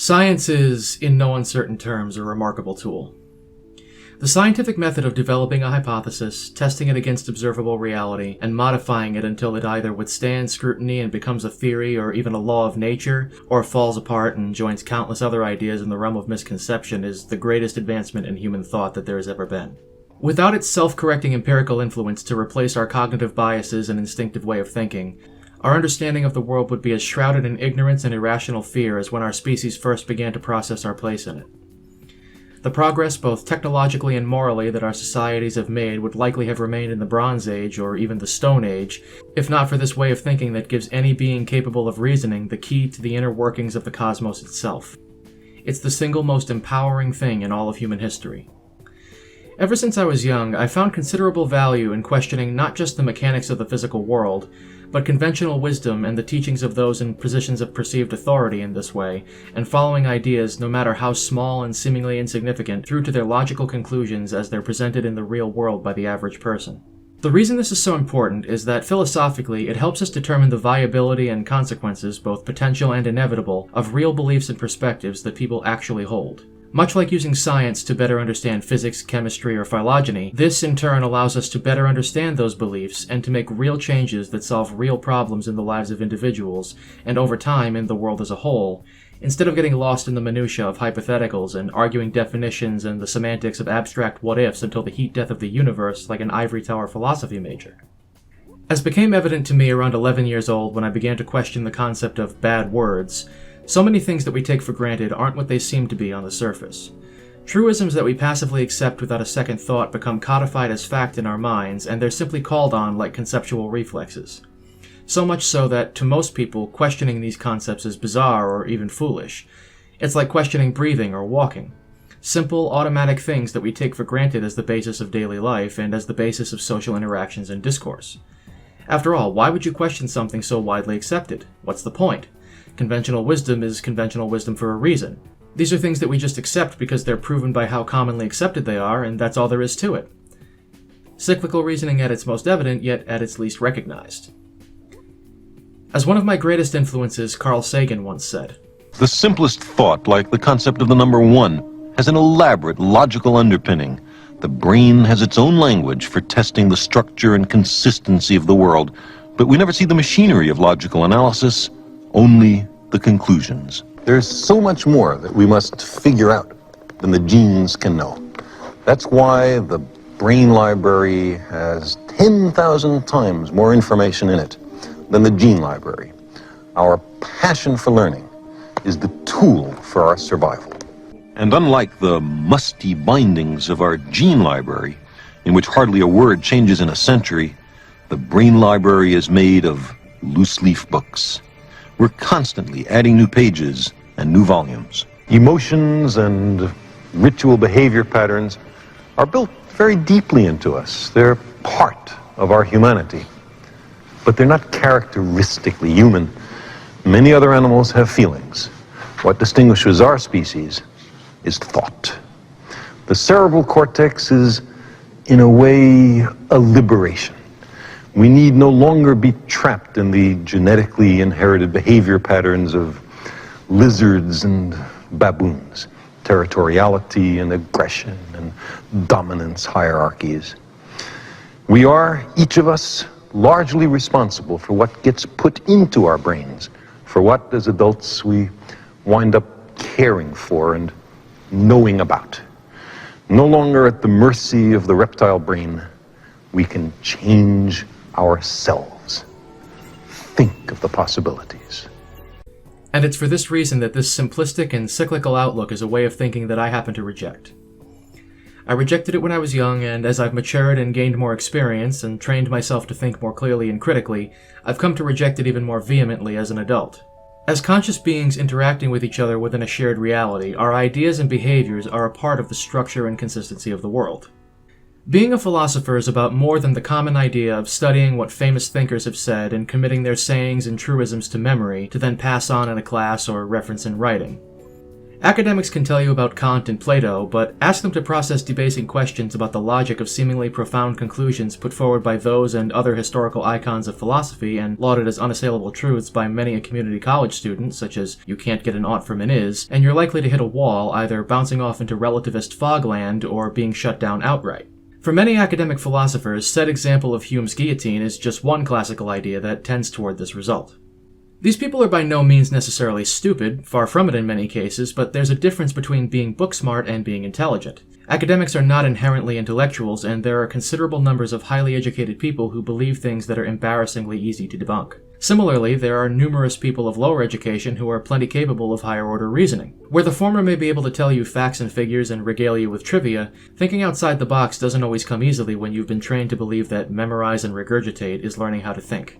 Science is, in no uncertain terms, a remarkable tool. The scientific method of developing a hypothesis, testing it against observable reality, and modifying it until it either withstands scrutiny and becomes a theory or even a law of nature, or falls apart and joins countless other ideas in the realm of misconception, is the greatest advancement in human thought that there has ever been. Without its self-correcting empirical influence to replace our cognitive biases and instinctive way of thinking, our understanding of the world would be as shrouded in ignorance and irrational fear as when our species first began to process our place in it. The progress, both technologically and morally, that our societies have made would likely have remained in the Bronze Age or even the Stone Age, if not for this way of thinking that gives any being capable of reasoning the key to the inner workings of the cosmos itself. It's the single most empowering thing in all of human history. Ever since I was young, I found considerable value in questioning not just the mechanics of the physical world, but conventional wisdom and the teachings of those in positions of perceived authority in this way, and following ideas, no matter how small and seemingly insignificant, through to their logical conclusions as they're presented in the real world by the average person. The reason this is so important is that philosophically it helps us determine the viability and consequences, both potential and inevitable, of real beliefs and perspectives that people actually hold. Much like using science to better understand physics, chemistry, or phylogeny, this in turn allows us to better understand those beliefs and to make real changes that solve real problems in the lives of individuals, and over time in the world as a whole, instead of getting lost in the minutiae of hypotheticals and arguing definitions and the semantics of abstract what-ifs until the heat death of the universe like an ivory tower philosophy major. As became evident to me around 11 years old when I began to question the concept of bad words, so many things that we take for granted aren't what they seem to be on the surface. Truisms that we passively accept without a second thought become codified as fact in our minds, and they're simply called on like conceptual reflexes. So much so that, to most people, questioning these concepts is bizarre or even foolish. It's like questioning breathing or walking. Simple, automatic things that we take for granted as the basis of daily life and as the basis of social interactions and discourse. After all, why would you question something so widely accepted? What's the point? Conventional wisdom is conventional wisdom for a reason. These are things that we just accept because they're proven by how commonly accepted they are, and that's all there is to it. Cyclical reasoning at its most evident, yet at its least recognized. As one of my greatest influences, Carl Sagan once said, "The simplest thought, like the concept of the number one, has an elaborate logical underpinning. The brain has its own language for testing the structure and consistency of the world, but we never see the machinery of logical analysis, only the conclusions." There's so much more that we must figure out than the genes can know. That's why the brain library has 10,000 times more information in it than the gene library. Our passion for learning is the tool for our survival. And unlike the musty bindings of our gene library, in which hardly a word changes in a century, the brain library is made of loose-leaf books. We're constantly adding new pages and new volumes. Emotions and ritual behavior patterns are built very deeply into us. They're part of our humanity, but they're not characteristically human. Many other animals have feelings. What distinguishes our species is thought. The cerebral cortex is, in a way, a liberation. We need no longer be trapped in the genetically inherited behavior patterns of lizards and baboons, territoriality and aggression and dominance hierarchies. We are, each of us, largely responsible for what gets put into our brains, for what, as adults, we wind up caring for and knowing about. No longer at the mercy of the reptile brain, we can change ourselves. Think of the possibilities. And it's for this reason that this simplistic and cyclical outlook is a way of thinking that I happen to reject. I rejected it when I was young, and as I've matured and gained more experience and trained myself to think more clearly and critically, I've come to reject it even more vehemently as an adult. As conscious beings interacting with each other within a shared reality, our ideas and behaviors are a part of the structure and consistency of the world. Being a philosopher is about more than the common idea of studying what famous thinkers have said and committing their sayings and truisms to memory to then pass on in a class or reference in writing. Academics can tell you about Kant and Plato, but ask them to process debasing questions about the logic of seemingly profound conclusions put forward by those and other historical icons of philosophy and lauded as unassailable truths by many a community college student, such as you can't get an ought from an is, and you're likely to hit a wall, either bouncing off into relativist fogland or being shut down outright. For many academic philosophers, said example of Hume's guillotine is just one classical idea that tends toward this result. These people are by no means necessarily stupid, far from it in many cases, but there's a difference between being book-smart and being intelligent. Academics are not inherently intellectuals, and there are considerable numbers of highly educated people who believe things that are embarrassingly easy to debunk. Similarly, there are numerous people of lower education who are plenty capable of higher-order reasoning. Where the former may be able to tell you facts and figures and regale you with trivia, thinking outside the box doesn't always come easily when you've been trained to believe that memorize and regurgitate is learning how to think.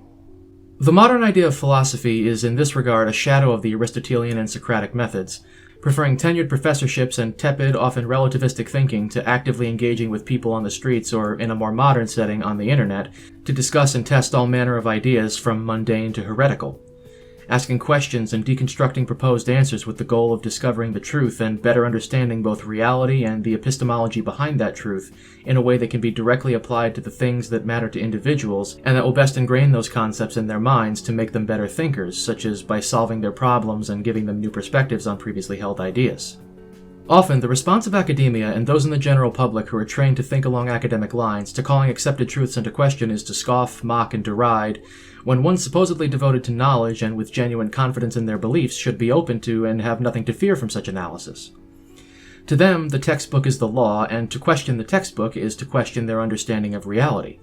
The modern idea of philosophy is in this regard a shadow of the Aristotelian and Socratic methods, preferring tenured professorships and tepid, often relativistic thinking to actively engaging with people on the streets or, in a more modern setting, on the internet, to discuss and test all manner of ideas from mundane to heretical. Asking questions and deconstructing proposed answers with the goal of discovering the truth and better understanding both reality and the epistemology behind that truth in a way that can be directly applied to the things that matter to individuals and that will best ingrain those concepts in their minds to make them better thinkers, such as by solving their problems and giving them new perspectives on previously held ideas. Often, the response of academia and those in the general public who are trained to think along academic lines to calling accepted truths into question is to scoff, mock, and deride, when one supposedly devoted to knowledge and with genuine confidence in their beliefs should be open to and have nothing to fear from such analysis. To them, the textbook is the law, and to question the textbook is to question their understanding of reality,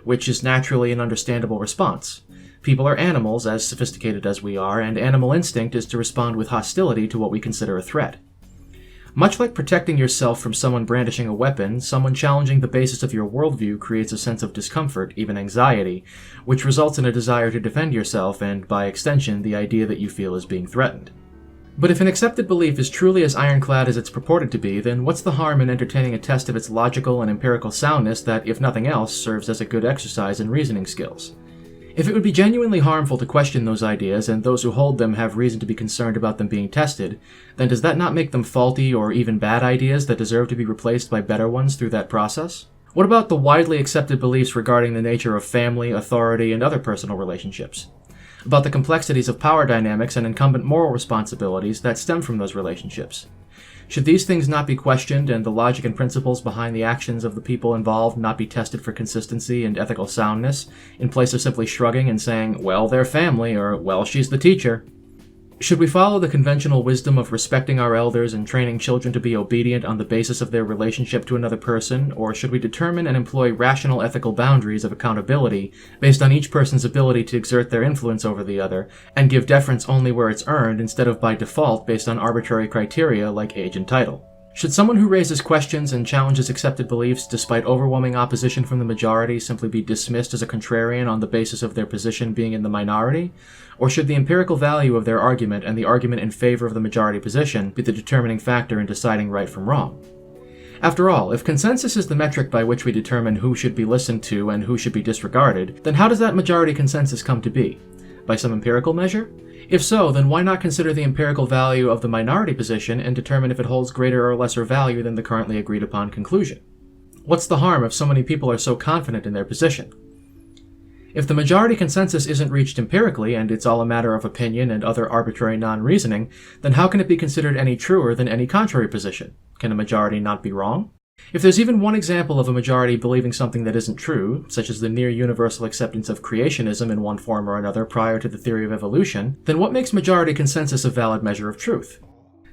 which is naturally an understandable response. People are animals, as sophisticated as we are, and animal instinct is to respond with hostility to what we consider a threat. Much like protecting yourself from someone brandishing a weapon, someone challenging the basis of your worldview creates a sense of discomfort, even anxiety, which results in a desire to defend yourself and, by extension, the idea that you feel is being threatened. But if an accepted belief is truly as ironclad as it's purported to be, then what's the harm in entertaining a test of its logical and empirical soundness that, if nothing else, serves as a good exercise in reasoning skills? If it would be genuinely harmful to question those ideas, and those who hold them have reason to be concerned about them being tested, then does that not make them faulty or even bad ideas that deserve to be replaced by better ones through that process? What about the widely accepted beliefs regarding the nature of family, authority, and other personal relationships? About the complexities of power dynamics and incumbent moral responsibilities that stem from those relationships? Should these things not be questioned and the logic and principles behind the actions of the people involved not be tested for consistency and ethical soundness, in place of simply shrugging and saying, well, they're family, or, well, she's the teacher? Should we follow the conventional wisdom of respecting our elders and training children to be obedient on the basis of their relationship to another person, or should we determine and employ rational ethical boundaries of accountability based on each person's ability to exert their influence over the other, and give deference only where it's earned instead of by default based on arbitrary criteria like age and title? Should someone who raises questions and challenges accepted beliefs despite overwhelming opposition from the majority simply be dismissed as a contrarian on the basis of their position being in the minority? Or should the empirical value of their argument and the argument in favor of the majority position be the determining factor in deciding right from wrong? After all, if consensus is the metric by which we determine who should be listened to and who should be disregarded, then how does that majority consensus come to be? By some empirical measure? If so, then why not consider the empirical value of the minority position and determine if it holds greater or lesser value than the currently agreed upon conclusion? What's the harm if so many people are so confident in their position? If the majority consensus isn't reached empirically, and it's all a matter of opinion and other arbitrary non-reasoning, then how can it be considered any truer than any contrary position? Can a majority not be wrong? If there's even one example of a majority believing something that isn't true, such as the near-universal acceptance of creationism in one form or another prior to the theory of evolution, then what makes majority consensus a valid measure of truth?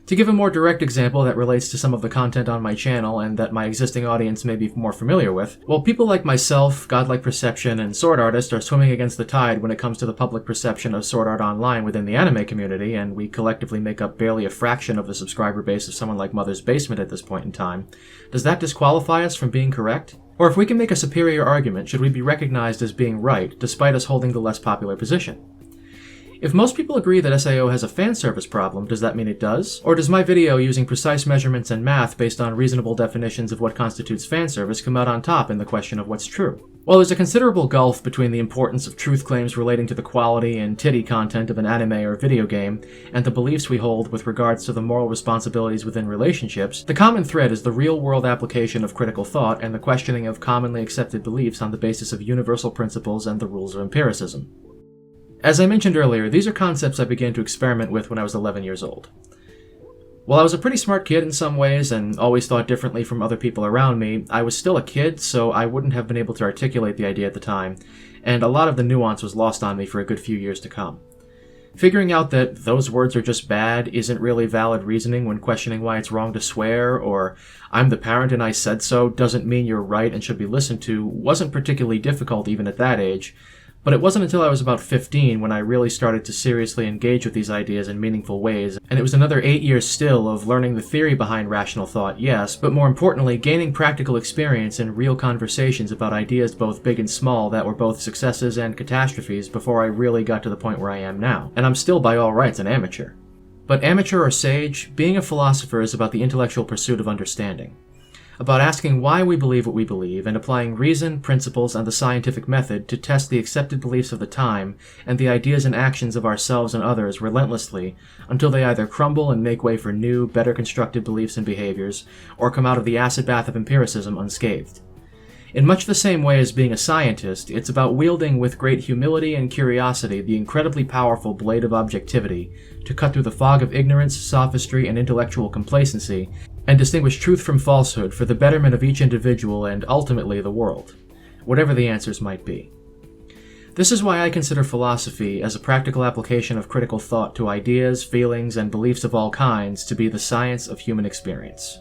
To give a more direct example that relates to some of the content on my channel and that my existing audience may be more familiar with, well, people like myself, Godlike Perception, and Sword Artist are swimming against the tide when it comes to the public perception of Sword Art Online within the anime community, and we collectively make up barely a fraction of the subscriber base of someone like Mother's Basement at this point in time. Does that disqualify us from being correct? Or if we can make a superior argument, should we be recognized as being right, despite us holding the less popular position? If most people agree that SAO has a fan service problem, does that mean it does? Or does my video using precise measurements and math based on reasonable definitions of what constitutes fan service come out on top in the question of what's true? Well, there's a considerable gulf between the importance of truth claims relating to the quality and titty content of an anime or video game and the beliefs we hold with regards to the moral responsibilities within relationships. The common thread is the real-world application of critical thought and the questioning of commonly accepted beliefs on the basis of universal principles and the rules of empiricism. As I mentioned earlier, these are concepts I began to experiment with when I was 11 years old. While I was a pretty smart kid in some ways and always thought differently from other people around me, I was still a kid, so I wouldn't have been able to articulate the idea at the time, and a lot of the nuance was lost on me for a good few years to come. Figuring out that those words are just bad isn't really valid reasoning when questioning why it's wrong to swear, or I'm the parent and I said so doesn't mean you're right and should be listened to, wasn't particularly difficult even at that age. But it wasn't until I was about 15 when I really started to seriously engage with these ideas in meaningful ways, and it was another 8 years still of learning the theory behind rational thought, yes, but more importantly, gaining practical experience in real conversations about ideas both big and small that were both successes and catastrophes before I really got to the point where I am now. And I'm still by all rights an amateur. But amateur or sage, being a philosopher is about the intellectual pursuit of understanding. About asking why we believe what we believe and applying reason, principles, and the scientific method to test the accepted beliefs of the time and the ideas and actions of ourselves and others relentlessly until they either crumble and make way for new, better constructed beliefs and behaviors, or come out of the acid bath of empiricism unscathed. In much the same way as being a scientist, it's about wielding with great humility and curiosity the incredibly powerful blade of objectivity to cut through the fog of ignorance, sophistry, and intellectual complacency and distinguish truth from falsehood for the betterment of each individual and, ultimately, the world, whatever the answers might be. This is why I consider philosophy, as a practical application of critical thought to ideas, feelings, and beliefs of all kinds, to be the science of human experience.